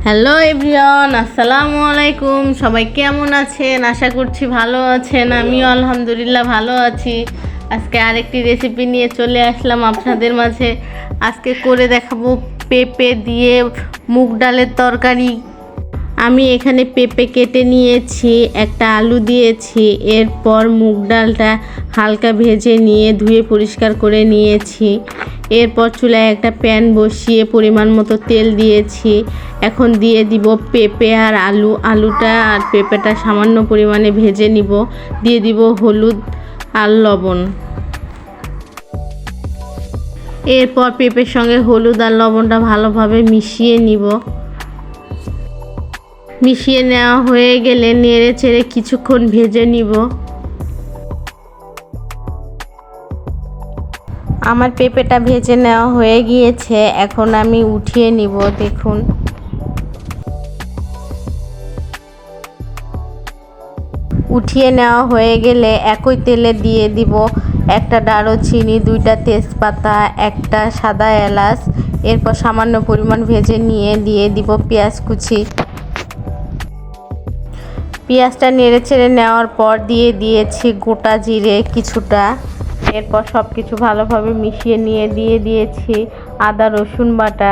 Hello everyone, আসসালামু আলাইকুম। সবাই কেমন আছেন? আশা করছি ভালো আছেন। আমিও আলহামদুলিল্লাহ ভালো আছি। আজকে আরেকটি রেসিপি নিয়ে চলে আসলাম আপনাদের মাঝে। আজকে করে দেখাবো পেঁপে দিয়ে মুগ ডালের তরকারি। আমি এখানে পেঁপে কেটে নিয়েছি, একটা আলু দিয়েছি, এরপর মুগ ডালটা হালকা ভেজে নিয়ে ধুয়ে পরিষ্কার করে নিয়েছি। এরপর চুলায় একটা প্যান বসিয়ে পরিমাণ মতো তেল দিয়েছি। এখন দিয়ে দিব পেঁপে আর আলুটা আর পেঁপেটা সামান্য পরিমাণে ভেজে নিব। দিয়ে দিব হলুদ আর লবণ। এরপর পেঁপের সঙ্গে হলুদ আর লবণটা ভালোভাবে মিশিয়ে নিব। মিশিয়ে নেওয়া হয়ে গেলে নেড়ে চেড়ে কিছুক্ষণ ভেজে নিব। আমার পেঁপেটা ভেজে নেওয়া হয়ে গিয়েছে, এখন আমি উঠিয়ে নিব। দেখুন, উঠিয়ে নেওয়া হয়ে গেলে একই তেলে দিয়ে দিব একটা দারুচিনি, 2টা তেজপাতা, একটা সাদা এলাচ। এরপর সামান্য পরিমাণ ভেজে নিয়ে দিয়ে দিব পেঁয়াজ কুচি। পেঁয়াজটা নেড়ে চেড়ে নেওয়ার পর দিয়ে দিয়েছি গোটা জিরে কিছুটা। এরপর সব কিছু ভালোভাবে মিশিয়ে নিয়ে দিয়ে দিয়েছি আদা রসুন বাটা।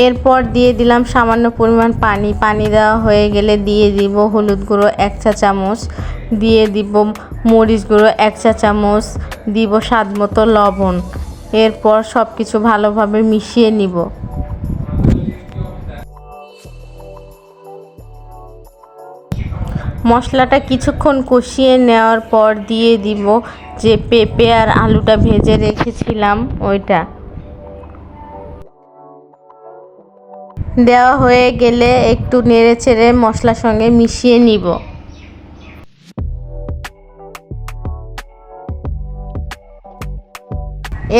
এরপর দিয়ে দিলাম সামান্য পরিমাণ পানি দেওয়া হয়ে গেলে দিয়ে দিব হলুদ গুঁড়ো 1 চা চামচ, দিয়ে দিব মরিচ গুঁড়ো 1 চা চামচ, দিব স্বাদ মতো লবণ। এরপর সব কিছু ভালোভাবে মিশিয়ে নিব। মশলাটা কিছুক্ষণ কষিয়ে নেওয়ার পর দিয়ে দিব যে পেঁপে আর আলুটা ভেজে রেখেছিলাম ওইটা। দেওয়া হয়ে গেলে একটু নেড়ে চেড়ে মশলার সঙ্গে মিশিয়ে নিব।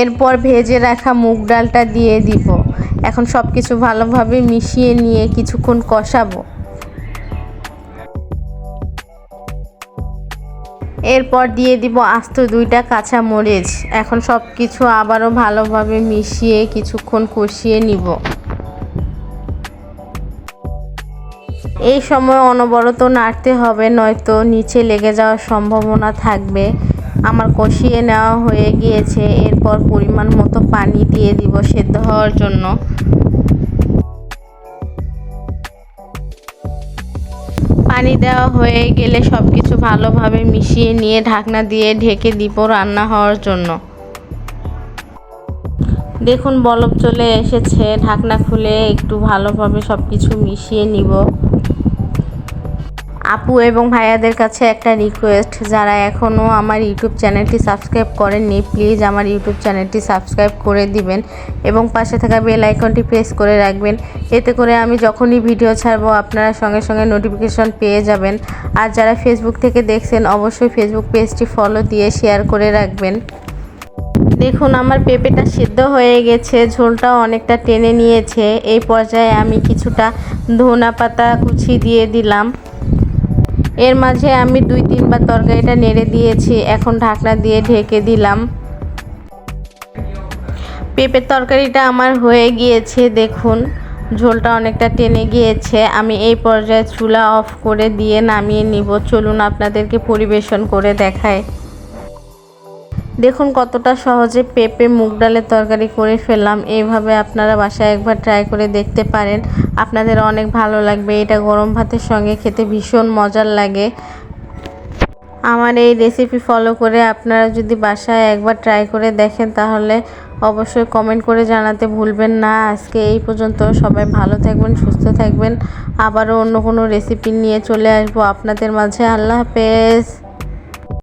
এরপর ভেজে রাখা মুগ ডালটা দিয়ে দিব। এখন সব কিছু ভালোভাবে মিশিয়ে নিয়ে কিছুক্ষণ কষাবো। এরপর দিয়ে দিব আস্ত 2টা কাঁচা মরিচ। এখন সব কিছু আবারও ভালোভাবে মিশিয়ে কিছুক্ষণ কষিয়ে নিব। এই সময় অনবরত নাড়তে হবে, নয়তো নিচে লেগে যাওয়ার সম্ভাবনা থাকবে। আমার কষিয়ে নেওয়া হয়ে গিয়েছে। এরপর পরিমাণ মতো পানি দিয়ে দিব সেদ্ধ হওয়ার জন্য। পানি দেওয়া হয়ে গেলে সব কিছু ভালোভাবে মিশিয়ে নিয়ে ঢাকনা দিয়ে ঢেকে দিব রান্না হওয়ার জন্য। দেখুন, বলক চলে এসেছে। ঢাকনা খুলে একটু ভালোভাবে সব কিছু মিশিয়ে নিব। আপু এবং ভাইয়াদের কাছে একটা রিকোয়েস্ট, যারা এখনও আমার ইউটিউব চ্যানেলটি সাবস্ক্রাইব করেননি, প্লিজ আমার ইউটিউব চ্যানেলটি সাবস্ক্রাইব করে দিবেন এবং পাশে থাকা বেল আইকনটি প্রেস করে রাখবেন। এতে করে আমি যখনই ভিডিও ছাড়বো আপনারা সঙ্গে সঙ্গে নোটিফিকেশন পেয়ে যাবেন। আর যারা ফেসবুক থেকে দেখছেন অবশ্যই ফেসবুক পেজটি ফলো দিয়ে শেয়ার করে রাখবেন। দেখুন, আমার পেঁপেটা সিদ্ধ হয়ে গেছে, ঝোলটাও অনেকটা টেনে নিয়েছে। এই পর্যায়ে আমি কিছুটা ধনা পাতা কুচি দিয়ে দিলাম। এর মাঝে আমি 2-3 বার তরকারিটা নেড়ে দিয়েছি। এখন ঢাকনা দিয়ে ঢেকে দিলাম। পেঁপের তরকারিটা আমার হয়ে গিয়েছে। দেখুন, ঝোলটা অনেকটা টেনে গিয়েছে। আমি এই পর্যায়ে চুলা অফ করে দিয়ে নামিয়ে নিব। চলুন আপনাদেরকে পরিবেশন করে দেখাই। দেখুন কতটা সহজে পেঁপে মুগ ডালের তরকারি করে ফেললাম। এইভাবে আপনারা বাসায় একবার ট্রাই করে দেখতে পারেন, আপনাদের অনেক ভালো লাগবে। এটা গরম ভাতের সঙ্গে খেতে ভীষণ মজার লাগে। আমার এই রেসিপি ফলো করে আপনারা যদি বাসায় একবার ট্রাই করে দেখেন তাহলে অবশ্যই কমেন্ট করে জানাতে ভুলবেন না। আজকে এই পর্যন্ত। সবাই ভালো থাকবেন, সুস্থ থাকবেন। আবারও অন্য কোনো রেসিপি নিয়ে চলে আসবো আপনাদের মাঝে। আল্লাহ হাফেজ।